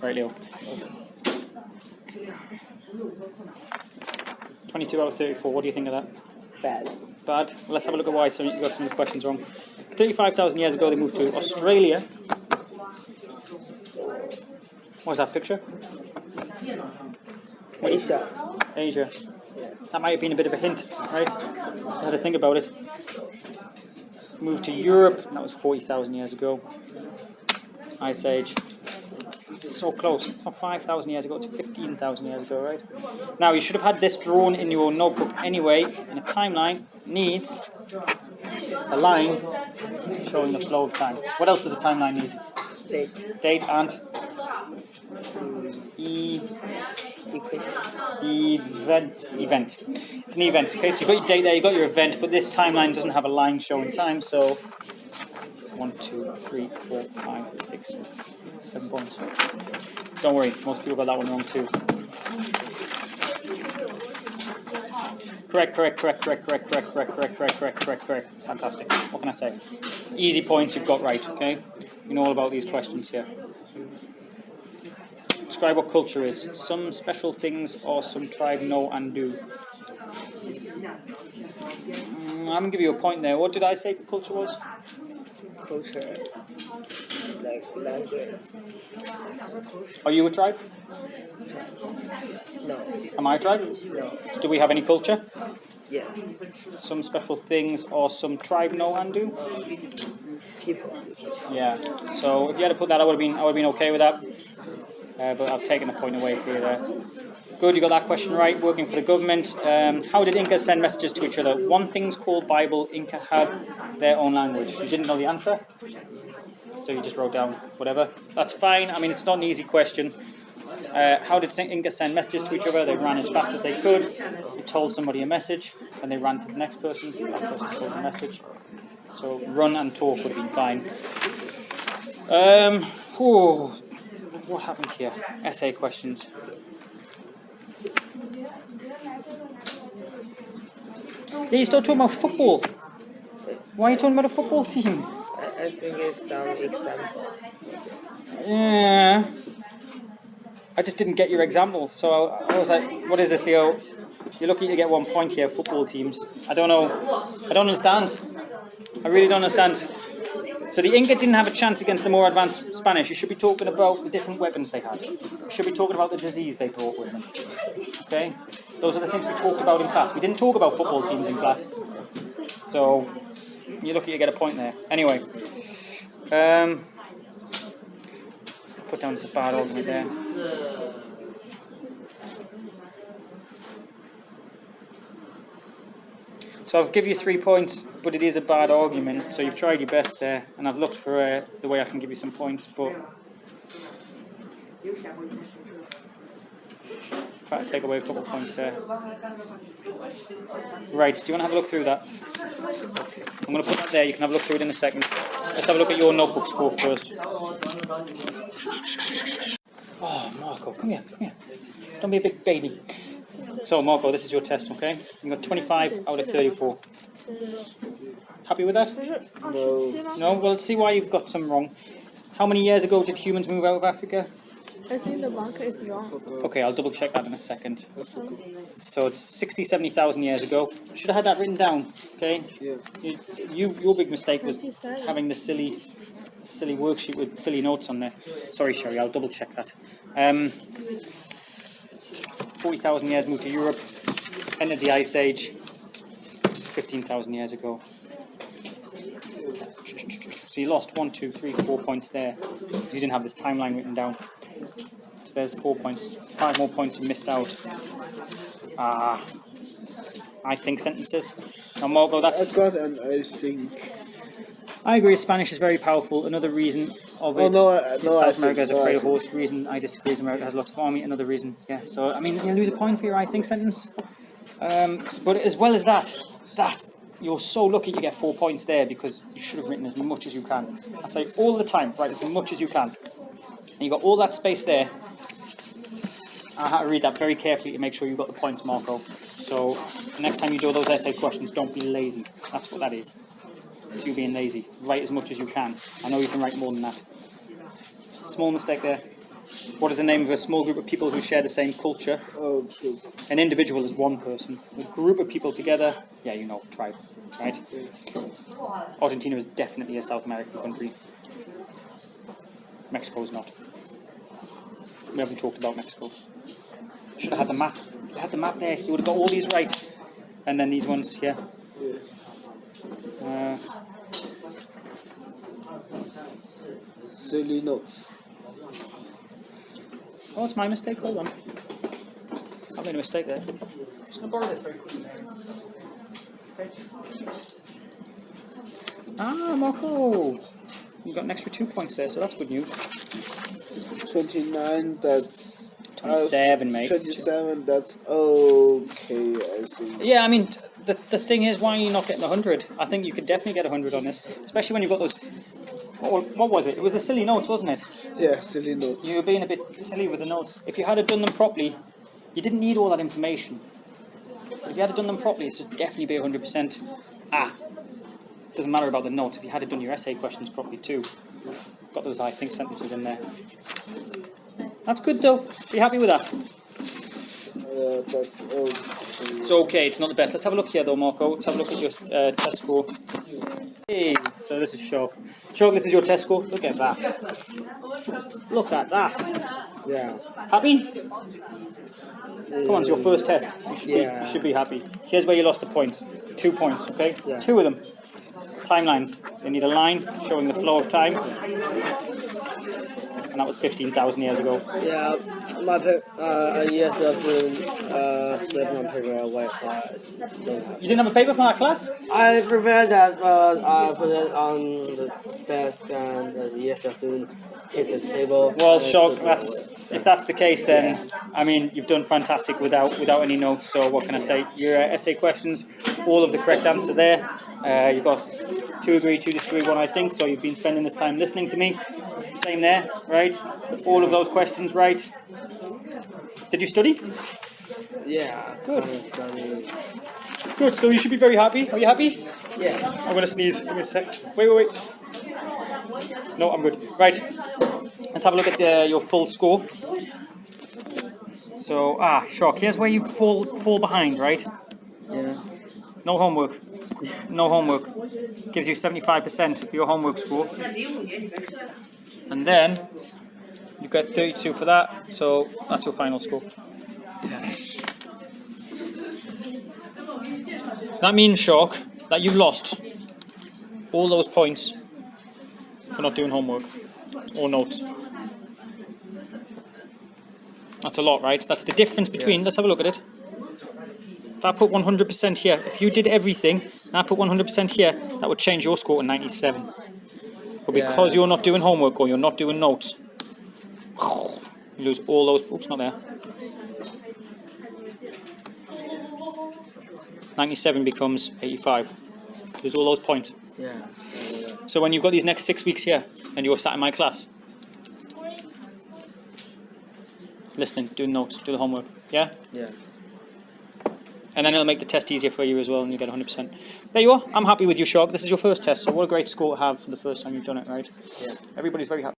Right, Leo. 22 out of 34. What do you think of that? Bad. Bad? Well, let's have a look at why you got some of the questions wrong. 35,000 years ago, they moved to Australia. What's that picture? Asia. Asia. Yeah. That might have been a bit of a hint, right? I had to think about it. Moved to Europe, and that was 40,000 years ago. Ice Age. So close. It's not 5,000 years ago, it's 15,000 years ago, right? Now, you should have had this drawn in your notebook anyway, and a timeline needs a line showing the flow of time. What else does a timeline need? Date. Date and event. It's an event. Okay, so you've got your date there, you've got your event, but this timeline doesn't have a line showing time, so 1, 2, 3, 4, 5, 6, 7 points. Don't worry, most people got that one wrong too. Correct. Fantastic. What can I say? Easy points you've got right, okay? You know all about these questions here. Describe what culture is. Some special things or some tribe know and do. I'm going to give you a point there. What did I say culture was? Culture. Like language. Are you a tribe? No. Am I a tribe? No. Do we have any culture? Yes. Some special things or some tribe know and do? People. Yeah. So if you had to put that, I would have been okay with that. But I've taken a point away for you there. Good, you got that question right. Working for the government. How did Incas send messages to each other? One thing's called Bible. Inca have their own language. You didn't know the answer, so you just wrote down whatever. That's fine. I mean, it's not an easy question. How did Incas send messages to each other? They ran as fast as they could. They told somebody a message, and they ran to the next person. That person told the message. So run and talk would have been fine. What happened here? Essay questions. Yeah, you start talking about football. Why are you talking about a football team? I think it's some example. Yeah. I just didn't get your example, so I was like, what is this, Leo? You're lucky to get 1 point here, football teams. I don't know. I don't understand. I really don't understand. So the Inca didn't have a chance against the more advanced Spanish. You should be talking about the different weapons they had. You should be talking about the disease they brought with them. Okay? Those are the things we talked about in class. We didn't talk about football teams in class. So you're lucky to get a point there. Anyway. Put down this bad argument there. So I'll give you 3 points, but it is a bad argument. So you've tried your best there, and I've looked for the way I can give you some points, but try to take away a couple of points there. Right, do you want to have a look through that? I'm going to put that there, you can have a look through it in a second. Let's have a look at your notebook score first. Oh, Marco, come here. Don't be a big baby. So, Marco, this is your test, okay? You got 25 out of 34. Happy with that? No? Well, let's see why you've got some wrong. How many years ago did humans move out of Africa? I think the marker is wrong. Okay, I'll double check that in a second. So it's 60, 70,000 years ago. Should have had that written down, okay? Yeah. Your big mistake was having the silly worksheet with silly notes on there. Sorry, Sherry, I'll double check that. 40,000 years moved to Europe, entered the Ice Age 15,000 years ago. So you lost 1, 2, 3, 4 points there because you didn't have this timeline written down. So there's 4 points. 5 more points you missed out. I think sentences. Now, Margot, that's... I got an I think. I agree, Spanish is very powerful. Another reason of it is South America is afraid of horse. Reason I disagree is America has lots of army. Another reason, yeah. So, I mean, you lose a point for your I think sentence. But as well as that, you're so lucky to get 4 points there because you should have written as much as you can. I say all the time, write as much as you can. And you got all that space there. I had to read that very carefully to make sure you got the points, Marco. So next time you do those essay questions, don't be lazy. That's what that is. It's you being lazy. Write as much as you can. I know you can write more than that. Small mistake there. What is the name of a small group of people who share the same culture? Oh, true. An individual is one person. A group of people together, yeah, you know, tribe, right? Argentina is definitely a South American country. Mexico is not. We haven't talked about Mexico. Should have had the map. If you had the map there, you would have got all these right. And then these ones, yeah. Silly notes. Oh, it's my mistake. Hold on. I made a mistake there. I'm just going to borrow this very quickly. Okay. Ah, Marco! You got an extra 2 points there, so that's good news. 29, that's... 27, mate. 27, that's okay, I see. Yeah, I mean, the thing is, why are you not getting 100? I think you could definitely get 100 on this, especially when you've got those... What was it? It was the silly notes, wasn't it? Yeah, silly notes. You were being a bit silly with the notes. If you had done them properly, you didn't need all that information. If you had done them properly, it would definitely be 100%. Doesn't matter about the notes. If you had done your essay questions properly too, got those I think sentences in there. That's good though. Be happy with that. That's okay. It's okay. It's not the best. Let's have a look here though, Marco. Let's have a look at your test score. Hey, so this is Shock. Shock, this is your test score. Look at that. Look at that. Yeah. Happy? Come on, it's your first test. You should be happy. Here's where you lost the points. 2 points, okay? Yeah. 2 of them. Timelines. You need a line showing the flow of time. And that was 15,000 years ago. Yeah, my yes, slipped my paper away, so I don't have. You didn't have a paper from that class? I prepared that, but I put it on the desk and yes, soon hit the table. Well, Shock, if that's the case, then I mean you've done fantastic without any notes. So what can I say? Your essay questions, all of the correct answer there. You've got 2 agree, 2 disagree, 1 I think. So you've been spending this time listening to me. Same there, right? All of those questions right. Did you study? Yeah. Good. Good. So you should be very happy. Are you happy? Yeah. I'm gonna sneeze. Give me a sec. Wait. No, I'm good. Right. Let's have a look at your full score. So, Shock. Here's where you fall behind, right? Yeah. No homework. No homework. Gives you 75% of your homework score. And then you get 32 for that. So that's your final score. That means, Shock, that you lost all those points for not doing homework or notes. That's a lot, right? That's the difference between, let's have a look at it. If I put 100% here, if you did everything, and I put 100% here, that would change your score to 97. But because you're not doing homework or you're not doing notes, you lose all those, oops, not there. 97 becomes 85. Lose all those points. Yeah. So when you've got these next 6 weeks here, and you're sat in my class, listening, doing notes, do the homework, yeah? Yeah. And then it'll make the test easier for you as well, and you get 100%. There you are. I'm happy with you, Shock. This is your first test, so what a great score to have for the first time you've done it, right? Yeah. Everybody's very happy.